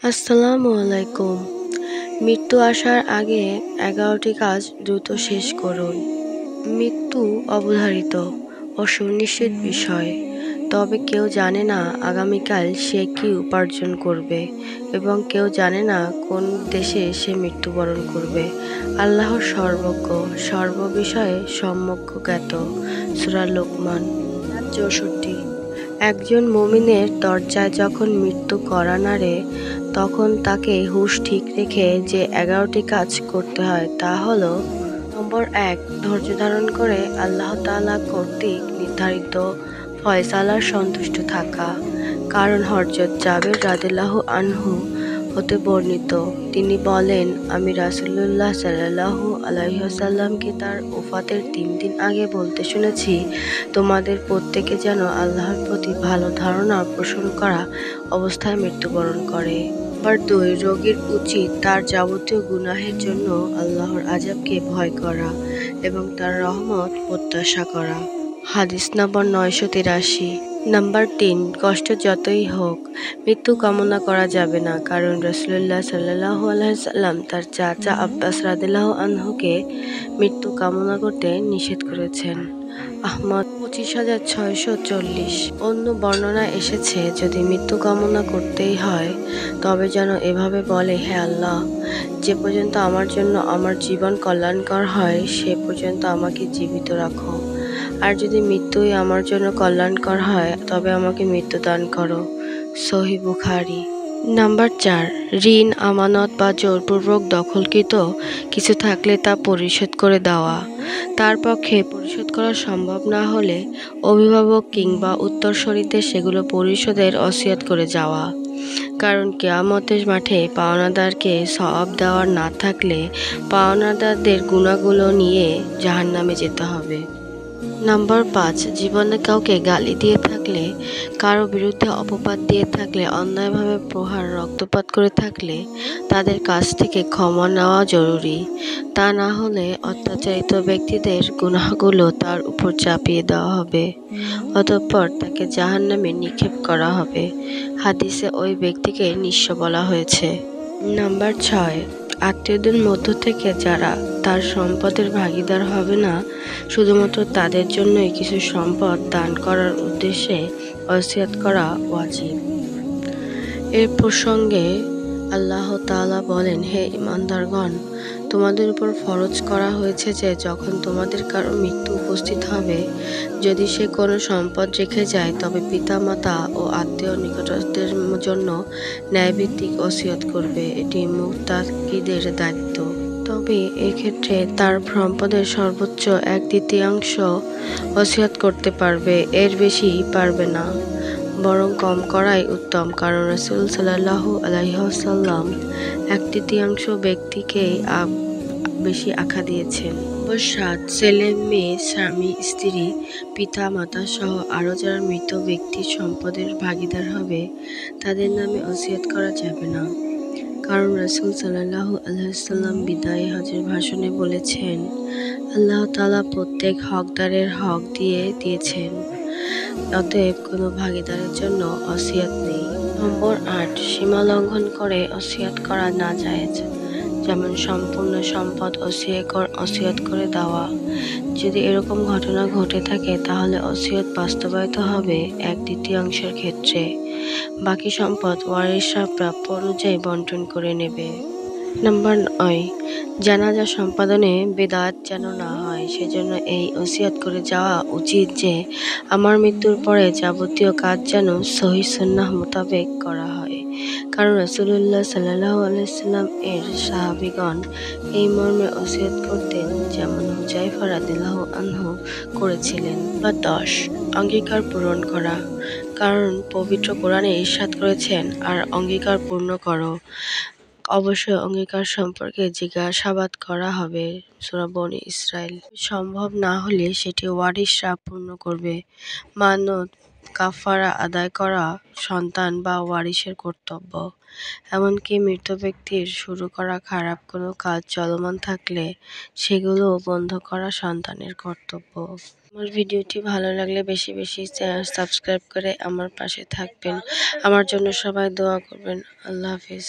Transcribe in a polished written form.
আসসালামু আলাইকুম। মৃত্যু আসার আগে ১১টি কাজ দ্রুত শেষ করুন। মৃত্যু অবধারিত ও সুনিশ্চিত বিষয়। তবে কেউ জানে না আগামীকাল সে কি উপার্জন করবে এবং কেউ জানে না কোন দেশে সে মৃত্যুবরণ করবে। আল্লাহ সর্বজ্ঞ, সর্ববিষয়ে সম্যক জ্ঞাত। সূরা লোকমান ৬৪। একজন মুমিনের দরজায় যখন মৃত্যু কড়া নাড়ে, তখন তাকে হুঁশ ঠিক রেখে যে ১১টি কাজ করতে হয় তা হলো: নম্বর ১, ধৈর্য ধারণ করে আল্লাহ তাআলা কর্তৃক নির্ধারিত ফয়সালায় সন্তুষ্ট থাকা। কারণ হযরত জাবের রাদিয়াল্লাহু আনহু হতে বর্ণিত, তিনি বলেন, আমি রাসূলুল্লাহ সাল্লাল্লাহু আলাইহি ওয়াসাল্লামকে তার ওফাতের ৩ দিন আগে বলতে শুনেছি, তোমাদের প্রত্যেকে যেন আল্লাহর প্রতি ভালো ধারণা পোষণ করা অবস্থায় মৃত্যুবরণ করে। নাম্বার ২, রোগীর উচিত তার যাবতীয় গুনাহের জন্য আল্লাহর আযাবকে ভয় করা এবং তার রহমত প্রত্যাশা করা। হাদিস নম্বর ৯৮৩। নাম্বার ৩, কষ্ট যতই হোক মৃত্যু কামনা করা যাবে না, কারণ রাসূলুল্লাহ সাল্লাল্লাহু আলাইহি ওয়াসাল্লাম তার চাচা আব্বাস রাদিয়াল্লাহু আনহুকে মৃত্যু কামনা করতে নিষেধ করেছেন। আহমদ ২৫,৬৪০। অন্য বর্ণনায় এসেছে, যদি মৃত্যু কামনা করতেই হয় তবে যেন এভাবে বলে, হে আল্লাহ, যে পর্যন্ত আমার জন্য আমার জীবন কল্যাণকর হয় সে পর্যন্ত আমাকে জীবিত রাখো, আর যদি মৃত্যুই আমার জন্য কল্যাণকর হয় তবে আমাকে মৃত্যু দান করো। সহিহ বুখারী। নাম্বার ৪, ঋণ, আমানত বা জোরপূর্বক দখলকৃত কিছু থাকলে তা পরিশোধ করে দেওয়া। তার পক্ষে পরিশোধ করা সম্ভব না হলে অভিভাবক কিংবা উত্তরসূরিদের সেগুলো পরিশোধের ওসিয়ত করে যাওয়া। কারণ কিয়ামতের মাঠে পাওনাদারকে সওয়াব দেওয়ার না থাকলে পাওনাদারদের গুনাহগুলো নিয়ে জাহান্নামে যেতে হবে। নাম্বার ৫, জীবনে কাউকে গালি দিয়ে থাকলে, কারো বিরুদ্ধে অপবাদ দিয়ে থাকলে, অন্যায়ভাবে প্রহার, রক্তপাত করে থাকলে তাদের কাছ থেকে ক্ষমা নেওয়া জরুরি। তা না হলে অত্যাচারিত ব্যক্তিদের গুনাহগুলো তার উপর চাপিয়ে দেওয়া হবে, অতঃপর তাকে জাহান্নামে নিক্ষেপ করা হবে। হাদিসে ওই ব্যক্তিকে নিঃস্ব বলা হয়েছে। নাম্বার ৬, আত্মীয়দের মধ্য থেকে যারা তার সম্পদের ভাগীদার হবে না, শুধুমাত্র তাদের জন্যই কিছু সম্পদ দান করার উদ্দেশ্যে ওসিয়ত করা ওয়াজিব। এর প্রসঙ্গে আল্লাহ তাআলা বলেন, হে ঈমানদারগণ, তোমাদের উপর ফরজ করা হয়েছে যে যখন তোমাদের কারো মৃত্যু উপস্থিত হবে, যদি সে কোনো সম্পদ রেখে যায় তবে পিতামাতা ও আত্মীয় নিকটস্থদের জন্য ন্যায়ভিত্তিক ওসিয়ত করবে। এটি মুত্তাকিদের দায়িত্ব। তবে এক্ষেত্রে তার সম্পদের সর্বোচ্চ ১/৩ ওসিয়ত করতে পারবে, এর বেশি পারবে না। বরং কম করাই উত্তম, কারণ রাসূল সাল্লাল্লাহু আলাইহি ওয়াসাল্লাম ১/৩ ব্যক্তিকেই বেশি আখ্যা দিয়েছেন। নম্বর ৭, ছেলে, মেয়ে, স্বামী, স্ত্রী, পিতা, মাতা সহ আরও যারা মৃত ব্যক্তির সম্পদের ভাগীদার হবে তাদের নামে ওসিয়ত করা যাবে না। কারণ রাসূল সাল্লাল্লাহু আলাইহি ওয়াসাল্লাম বিদায়ী হজের ভাষণে বলেছেন, আল্লাহ তাআলা প্রত্যেক হকদারের হক দিয়ে দিয়েছেন, অতএব কোনো ভাগীদারের জন্য ওসিয়ত নেই। নম্বর ৮, সীমা লঙ্ঘন করে ওসিয়ত করা নাজায়েজ, যেমন সম্পূর্ণ সম্পদ ওসিয়ত করে দেওয়া। যদি এরকম ঘটনা ঘটে থাকে তাহলে ওসিয়ত বাস্তবায়িত হবে ১/৩ ক্ষেত্রে। বাকি সম্পদ ওয়ারিশরা প্রাপ্য অনুযায়ী বণ্টন করে নেবে। নাম্বার ৯, জানাজা সম্পাদনে বেদাত যেন না হয় সেজন্য এই ওসিয়ত করে যাওয়া উচিত যে আমার মৃত্যুর পরে যাবতীয় কাজ যেন সহিহ সুন্নাহ মোতাবেক করা হয়। কারণ রাসূলুল্লাহ সাল্লাল্লাহু আলাইহি ওয়াসাল্লাম এর সাহাবীগণ এই মর্মে ওসিয়ত করতেন, যেমন হুযায়ফা রাদিয়াল্লাহু আনহু করেছিলেন। বা ১০, অঙ্গীকার পূরণ করা। কারণ পবিত্র কোরআনে ইরশাদ করেছেন, আর অঙ্গীকার পূর্ণ করো। অবশ্যই অঙ্গীকার সম্পর্কে জিজ্ঞাসাবাদ করা হবে। সূরা বনী ইসরাঈল। সম্ভব না হলে সেটি ওয়ারিশরা পূর্ণ করবে। মানত, কাফারা আদায় করা সন্তান বা ওয়ারিশের কর্তব্য। এমনকি মৃত ব্যক্তির শুরু করা খারাপ কোনো কাজ চলমান থাকলে সেগুলো বন্ধ করা সন্তানের কর্তব্য। আমার ভিডিওটি ভালো লাগলে বেশি বেশি সাবস্ক্রাইব করে আমার পাশে থাকবেন। আমার জন্য সবাই দোয়া করবেন। আল্লাহ হাফিজ।